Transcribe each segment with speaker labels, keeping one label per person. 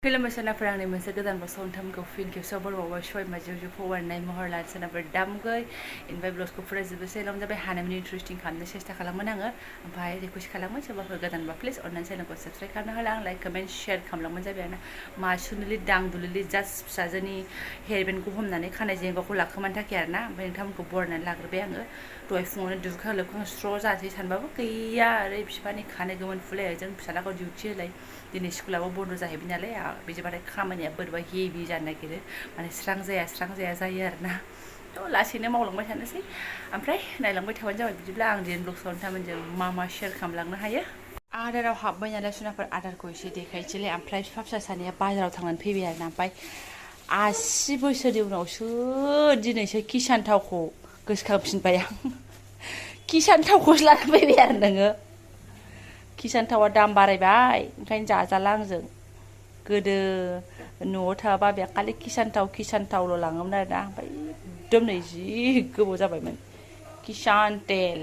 Speaker 1: खुलुमबाय सोनाफोर आंनि मोनसे गोदान बक्सआव नोंथांमोनखौ फिन खेबसेयाव बर'बावबाय सय माजियाव फवारनाय महर लानो सोनाफोर दामगै इनभाय ब्लग्सखौ फरायजोबोसै जाबाय हानायमानि इन्टारेस्टिं खालामनो सेस्था खालामगोन आङो ओमफ्राय रिकुवेस्ट खालामो सोरबाफोर गोदानबा प्लिज अननानै चेनेलखौ साबस्क्राइब खालामनो हाला आं लाइक कमेन्ट शेयार खालामलांबानो जाबाय आरोना मा सुनिलि दां दुलिलि जास्ट फिसाजोनि हेयारबेन्डखौ हमनानै खानाय जेंगाखौ लाखोमानो थाखाय आरोना ओमफ्राय नोंथांमोनखौ बरायनानै लाग्रोबाय आङो दहाय फुङावनो दुगैखां लोबखां स्र' जानोसै सानबाबो गैया ओरै बिफानि खानाय गोमोन फुलाय जों फिसालाखौ डिउटि होलाय दिनै स्कुलाबो बन्द' जाहैबाय नालाय बिदिबाथाय खामानिया बोरैबा हेभि जानो नागिरो माने स्रां जाया जायो आरोना थ' लासैनो मावलांबाय थानोसै ओमफ्राय नायलांबाय थाबानो जाबाय बिदिब्ला आं दिनै ब्लग्सआव नोंथांमोनजों मा शेयार खालामलांनो हायो आदाराव हाबबाय नालाय सुनाफोर आदारखौ एसे देखायसैलाय ओमफ्राय बिफा फिसा सानैया बाजाराव थांनानै फैबाय आरोना ओमफ्राय 80 बोसोरनि उनावसो दिनैसो किसान थावखौ गोसोखांफिनबाय आं किसान थावखौसो लानानै फैबाय आरो नोङो किसान थावा दाम बारायबाय ओंखायनो जाजाला आंजों गोदो न'आव थाबा बे खालि किसान थावल' लाङोमोन आरोना ओमफ्राय एकदम नै जि गोबाव जाबायमोन किसान तेल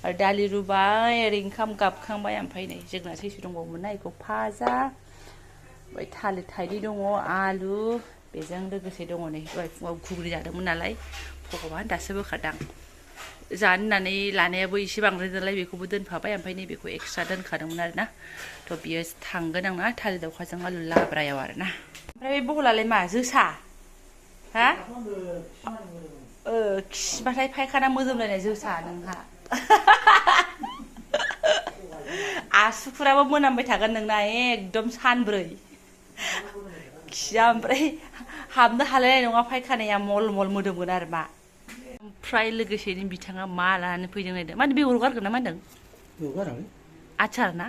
Speaker 1: आरो दालि रुबाय ओरै ओंखाम गाबखांबाय ओमफ्राय नै जोगोनार दंबावोमोन ना बेखौ फाजा ओमफ्राय थालिर थाइनै दङ आलु बेजों लोगोसे दङ नै दहाय फुङाव घुगुनि जादोंमोन नालाय भगबान दासो बोखारदां जानो होननानै लानायाबो एसे बांद्राय नालाय बेखौबो दोनफाबाय ओमफ्राय नैबेखौ एक्सट्रा दोनखादोंमोन आरोना थ' बियो थांगोन आंना थालिर दाउखाजों आलु लाब्रायाव आरोना ओमफ्राय बे बहलालाय मा जोसा हा खिबाथाय फायखाना मोदोमलायनाय जोसा नोंहा आसुफोराबो मोनामबाय थागोन नोंना एकदम सानब्रै खिया ओमफ्राय हाबनो हालायनाय नङा फायखानाया मल मोदोमगोन आरो मा ओमफ्राय लोगोसेनो बिथाङा मा लानानै फैदों नायदों माने बेगरखौ गारगोन ना मा होनदों आचार ना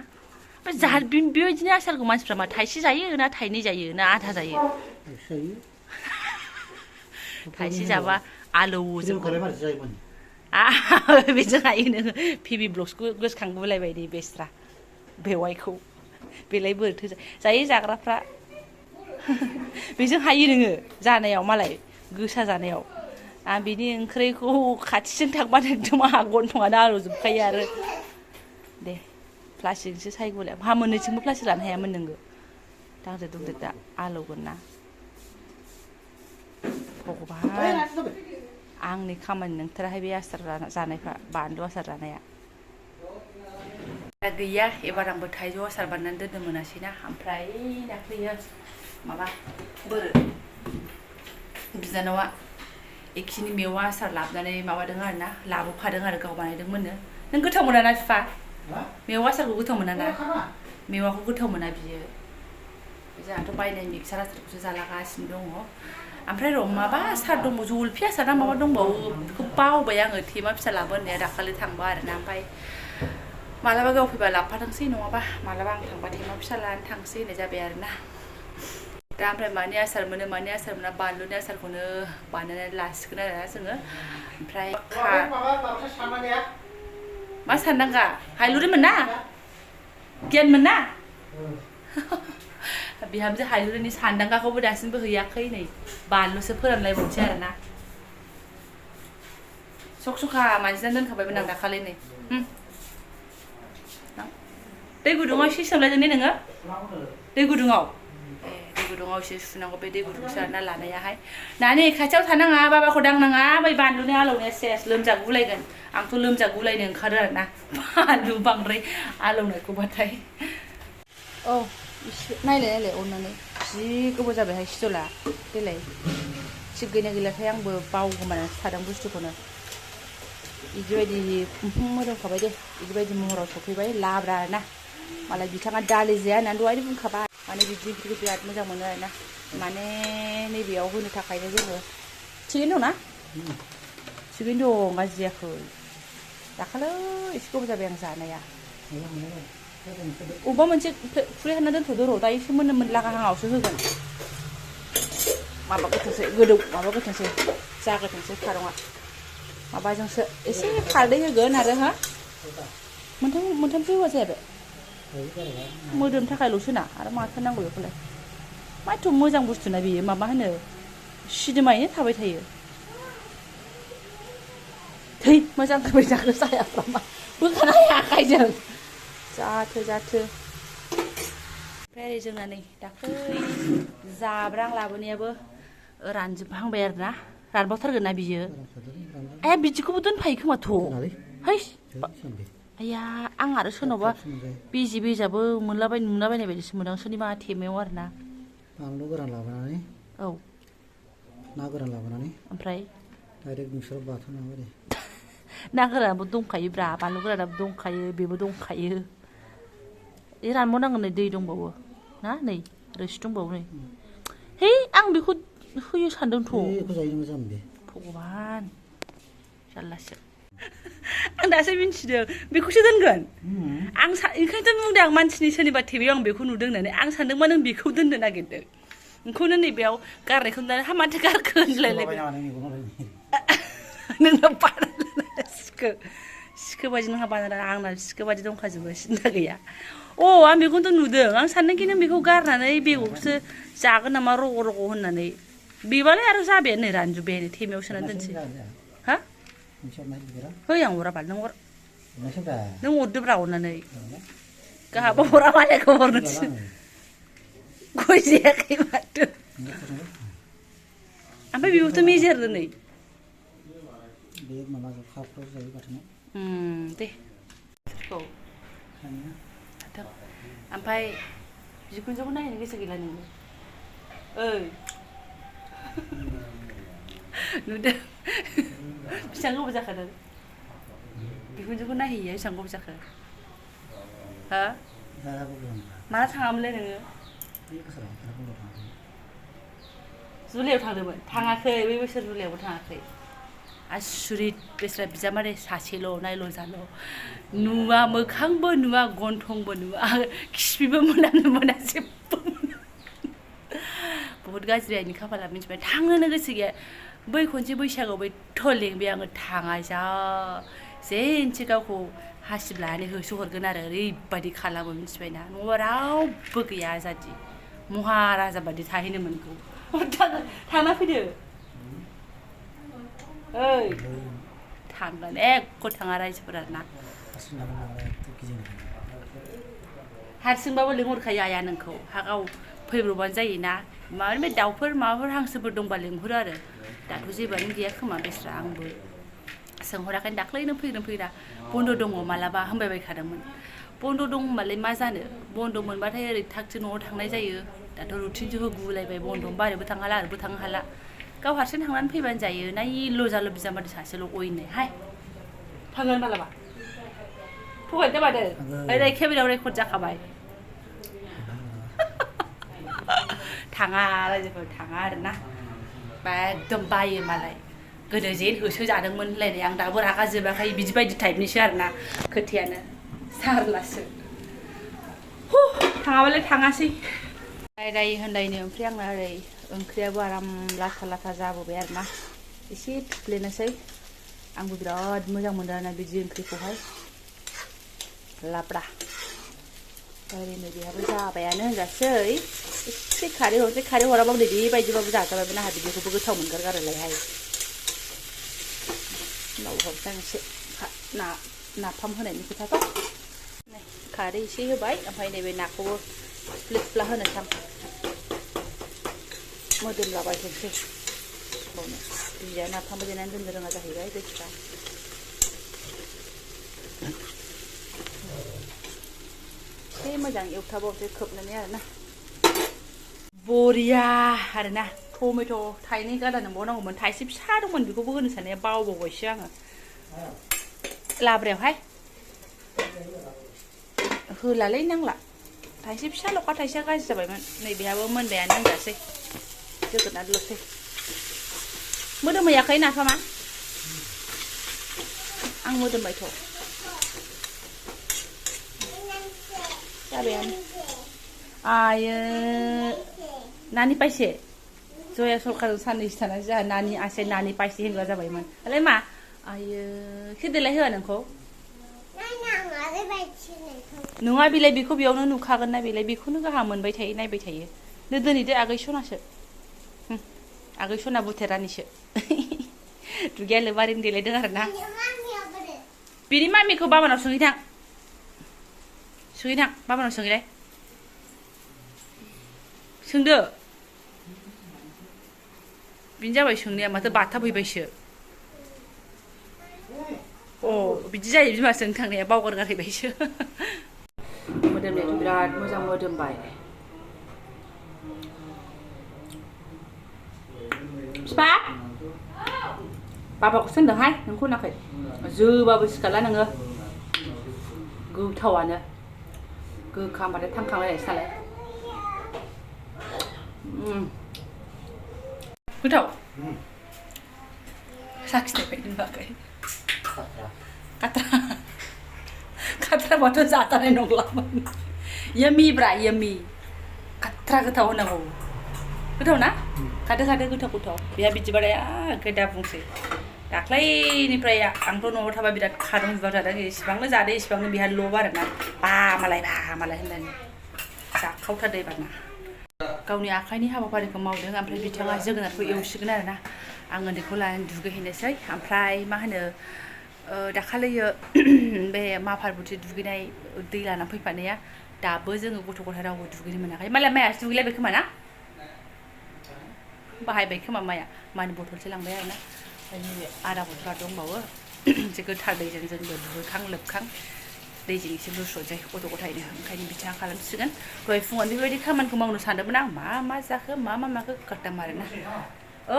Speaker 1: ओमफ्राय बेबायदिनो आचारखौ मानसिफ्रा मा थाइसे जायो ना थाइनै जायो ना आधा जायो थाइसे जाबा आलौजोबगोन बेजों हायो नोङो पिबि ब्लग्सखौ गोसोखांबोलायबाय दे बेस्रा बेवाइखौ बेलाय बोरैथो जायो जाग्राफ्रा बेजों हायो नोङो जानायाव मालाय गोसा जानायाव आं बिनि ओंख्रिखौ खाथिजों थांबानो एकदम आंहा गन्थंआनो आलौजोबखायो आरो दे प्लास्टिकसो सायग'लाय हा मोननैथिंबो प्लास्टिक लानो हायामोन नोङो दांदो दुंदो दा आलौगोन ना भगबान आंनि खामानि नोंथाराहाय बे आसार जानायफ्रा बानलु आसार जानाया दा गैया एबार आंबो थाइजौ आसार बानायनानै दोननो मोनासैना ओमफ्राय दाख्लैयो माबा बोरो बिनानावा एखिनि मेवा आसार लाबोनानै माबादों आरोना लाबोफादों आरो गाव बानायदोंमोननो नों गोथाव मोना ना बिफा मेवा आसारखौ गोथाव मोना ना मेवाखौ गोथाव मोना बियो जोंहाथ' बायनाय मिक्सार आसारखौसो जालागासिनो दङ ओमफ्राय र' माबा आसार दंबावो जलफि आसार ना माबा दंबावो बेखौ बावबाय आङो थेमा फिसा लाबोनाया दाखालि थांबा आरोना ओमफ्राय मालाबा गाव फैबा लाबोफाथोंसै नङाबा मालाबा आं थांबा थेमा फिसा लानानै थांसै होननाय जाबाय आरोना दा ओमफ्राय मानि आसार मोना बानलुनि आसारखौनो बानायनानै लासिगोन आरोना जोङो ओमफ्राय मा साननांगा हायलुरिमोन ना गियानमोन ना बिहामजो हायलुरिनि सानदांगाखौबो दासिमबो हैयाखै नै बानलुसो फोरानलायबावनोसै आरोना सखा मानजिनानै दोनखाबायमोन आं दाखालि नै दै गुदुङाव एसे सोमलायदों ने नोङो दै गुदुङाव दै गुदुङाव एसे सुनांगौ बे दै गुदुंसो आरोना लानायाहाय नानि खाथियाव थानाङा बाबाखौ दांनाङा बै बानलुनि आलौनाया सेस लोमजागुलायगोन आंथ' लोमजागुलायनो ओंखारो आरोना बानलु बांद्राय आलौनायखौबाथाय औ नायलाय अननानै जि गोबाव जाबायहाय सिथला देलाय थिग गैना गैलाथाय आंबो बावगोमानानैसो थादों बुस्थुखौनो बिदिबायदि मोदोमखाबाय दे बिदिबायदि महराव सफैबाय लाब्रा आरोना मालाय बिथाङा दालि जाया होननानै दहायनो बुंखाबाय माने बिदि ओंख्रिखौ बिराद मोजां मोनो आरोना माने नैबेयाव होनो थाखायनो जोङो थिगैनो दं ना थिगैनो दं गाज्रि जायाखै दाखालै एसे गोबाव जाबाय आं जानाया अबेबा मोनसे खुरै हानना दोनथ'दो र' दायोसो मोनलागाहाङावसो होगोन माबागोथोंसै जागोथोंसै खारङा माबाजोंसो एसे खारदै होगोन आरो हा मोनथामसो होबा जाया बे मोदोमनो थाखायल'सो ना आरो माथो नांगौ बेखौलाय माथ' मोजां बुस्थु ना बेयो माबा होनो सिदोमायैनो थाबाय थायो थै मोजां खोबै जानो जायाब्ला मा बोखानो हाया आखाइजों जाथो ओमफ्राय ओरै जोंना नै दाख्लै जाब्रां लाबोनायाबो रानजोबहांबाय आरोना रानबावथारगोन ना बियो बिदिखौबो दोनफायो खोमाथ' है आया आं आरो सोरनावबा बेजे बेजाबो नुलाबायनाय बायदिसो मोनदों सोरनिबा थेमायाव आरोना
Speaker 2: बानलु गोरान लाबोनानै
Speaker 1: औ
Speaker 2: ना गोरान लाबोनानै
Speaker 1: ओमफ्राय
Speaker 2: डाइरेक्ट मिक्साराव बाथोन दे
Speaker 1: ना गोरानाबो दंखायो ब्रा बानलु गोरानाबो दंखायो बेबो दंखायो रानबावनांगोन नै दै दंबावो ना नै रोसि दंबावो नै है आं बेखौ होयो सानदोंथ'
Speaker 2: बेखौ जायो मोजां बे
Speaker 1: भगबान जारलासो आं दासो मिन्थिदों बेखौसो दोनगोन आं ओंखायनोथ' बुंदों आं मानसिनि सोरनिबा टेबायाव आं बेखौ नुदों होननानै आं सानदोंमोन नों बेखौ दोननो नागिरदों नोंखौनो नैबेयाव गारनायखौ नुनानै हा माथो गारखो होनलायलायबाय नोंना बानायना सिखो बादि नोंहा बानायना आंना सिखो बादि दंखाजोबो सिन्था गैया आं बेखौनोथ' नुदों आं सानदोंखि नों बेखौ गारनानै बेगरखौसो जागोन नामा रग' रग' होननानै बेबालाय आरो जाबायानो नै रानजोब्बायानो थेमायाव सोनानै दोनसै हा है आं अरा बाल नों अर नों अरदोब्रा अरनानै गाहाबा हरा मालायखौ हरनोसै गय जायाखै माथो ओमफ्राय बेबोथ' मेजेरनो नै
Speaker 2: बे माबा जखाफ्राव जायो बाथोनाव
Speaker 1: दे ओमफ्राय बिखुनजोखौ नायनो गोसो गैला नोङो ओइ नुदों बेसेबां गोबाव जाखो नों बिखुनजोखौ नायहैयो बेसेबां गोबाव जाखो हा माला थाङामोनलाय नोङो जुलाइआव थांदोंमोन थाङाखै बै बोसोर जुलाइआवबो थाङाखै आसुरित बेस्रा बिजामादै सासेल' नायल' जाल' नुवा मोखांबो नुवा गन्थंबो नुवा खिफिबो मोनामनो मोना जेबो मोना बहुद गाज्रि आंनि खाफाला मिन्थिबाय थांनोनो गोसो गैया बै खनसे बैसागोआव बै लिंबाय आङो थाङा जा जेनसो गावखौ हासिब लानानै होसोहरगोन आरो ओरैबायदि खालामो मिन्थिबायना न'आव रावबो गैया आजादि महाराजा बादि थाहैनो मोनगौ थांना फैदो ओइ थांगोन एख' थाङा रायजोफोरा ना हारसिंबाबो लिंहरखायो आइया नोंखौ हा गाव फैब्रबानो जायोना माबा दाउफोर माबाफोर हांसोफोर दंबा लिंहरो आरो दाथ' जेबोआनो गैया खोमा बेस्रा आंबो सोंहराखै दाख्लैनो फैग्रा बन्द' दङ मालाबा होनबाय बायखादोंमोन बन्द' दं होनबालाय मा जानो बन्द' मोनबाथाय ओरै थागथि न'आव थांनाय जायो दाथ' रुटिनसो होगुलायबाय बन्द' होनबा ओरैबो थांनो हाला ओरैबो थांनो हाला गाव हारसिं थांनानै फैबानो जायो ना इल' जाल' बिजामादै सासेल' अयनाय हाय थांगोन मालाबा थगायदो मादो ओरै केमेरायाव रेकर्ड जाखाबाय थाङा रायजोफोर थाङा आरोना एकदम बायो मालाय गोदो जेन होसोजादोंमोन होनलायनाय आं दाबो रागा जोबाखै बिदि बायदि टाइपनिसो आरोना खोथायानो सारलासो थाङाबालाय थाङासै राय होनलायनो ओमफ्राय आंना ओरै ओंख्रियाबो आराम लाथा लाथा जाबोबाय आरोना एसे थुफ्लेनोसै आंबो बिराद मोजां मोनो आरोना बिदि ओंख्रिखौहाय लाब्रा ओरैनो बेहाबो जाबायानो होनजासै एसे खारै हरसै खारै हराबाबो नै बेबायदिबाबो जाजाबायमोन आंहा बिदिखौबो गोथाव मोनगारगारोलायहाय उनाव हरसै आं एसे नाफाम होनायनि खोथाखौ खारै एसे होबाय ओमफ्राय नैबे नाखौबो थुफ्ले थुफ्ला होनोसै आं मोदोमलाबाय थानोसै बावनो बिया नाफामबो देनानै दोननो रोङा जाहैबाय गोसोफ्रा एसे मोजां एवथाबावसै खोबनानै आरोना बरिया आरोना टमेट' थाइनै गादा नंबावनांगौमोन थाइसे फिसा दंमोन बेखौबो होनो साननाया बावबावबायसो आङो लाब्रायावहाय होलालै नांला थाइसे फिसाल'खा थाइसेया गाज्रि जाबायमोन नैबेहाबो मोनबायानो होनजासै जोगोनारल'सै मोदोमहैयाखै नाफामा आं मोदोमबायथ' जाबायानो आयो नानि पाइसे जया सरकारजों साननैसो थानानै जोंहा नानि आसे नानि पाइसे होनग्रा जाबायमोन दालाय मा आयो खेदेलाय होआ नोंखौ नङा बिलाय बेखौ बेयावनो नुखागोन ना बिलाय बेखौनो गाहाम मोनबाय थायो नायबाय थायो नो दोनैदो आगै सनासो आगै सना बुथेरानिसो दुगिया लोबारिनो देलायदों आरोना बिनि मामिखौ बाबानाव सोंहैथां बाबानाव सोंहैलाय सोंदो बिनि जाबाय सोंनाया माथो बाथाबहैबायसो बिदि जायो बिमा सोंनो थांनाया बावगारगारहैबायसो मोदोमनायाथ' बिराद मोजां मोदोमबाय बिफा बाबाखौसो होनदोंहाय नोंखौ होनाखै जोबाबो सिखारला नोङो गोथावानो गोखा होनबाथाय थांखांलायनायसो नालाय गोथाव साखिनायबाय नुवाखै खाथ्राबाथ' जाजानाय नंलामोन याम्मिब्रा याम्मि खाथ्रा गोथाव होनांगौ गोथाव ना खादो गोथाव बेहा बिदिबाथाय आंखौ दा बुंसै दाख्लैनिफ्राय आंथ' न'आव थाबा बिराद खादों बिबार जादों इसिबांनो जादो इसिबांनो बिहा लब आरोना बा मालाय होननानै जाखावथारदो एबारना गावनि आखाइनि हाबाफारिखौ मावदों ओमफ्राय बिथाङा जोगोनारखौ एवसिगोन आरोना आं उन्दैखौ लानानै दुगैहैनोसै ओमफ्राय मा होनो दाखालियो बे मा पार्बती दुगैनाय दै लानानै फैफानाया दाबो जोङो गथ' गथाय रावबो दुगैनो मोनाखै मालाय मायासो दुगैलायबाय खोमा ना बाहायबाय खोमा मानि बथलसो लांबाय आरोना ओमफ्राय आधा बथला दंबावो एसे गोथार दैजों जोंबो दुगैखां लोबखां दैजों एसे लुस्र'सै गथ' गथायनो ओंखायनो बिथाङा खालामसिगोन दहाय फुङाव बेबायदि खामानिखौ मावनो सानदोंमोन आं मा जाखो मा माखो गारदाम आरोना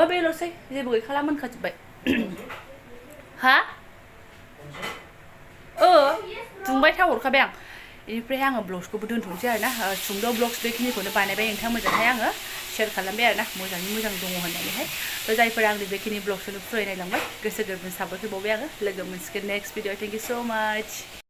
Speaker 1: बेल'सै जेबो गैखाला मोनखाजोब्बाय हा दुंबाय था हरखाबाय आं बेनिफ्राय आङो ब्लग्सखौबो दोनथ'नोसै आरोना सुंद' ब्लग्स बेखिनिखौनो बानायबाय नोंथांमोनजोंहाय आङो शेयार खालामबाय आरोना मोजाङै मोजां दङ होननानैहाय जायफोरा आंनि बेखिनि ब्लग्सखौनो फरायनायलांबाय गोसो गोरबोनि साबायखर बावबाय आङो लोगो मोनसिगोन नेक्स्ट भिडिअ थेंक इउ स' माच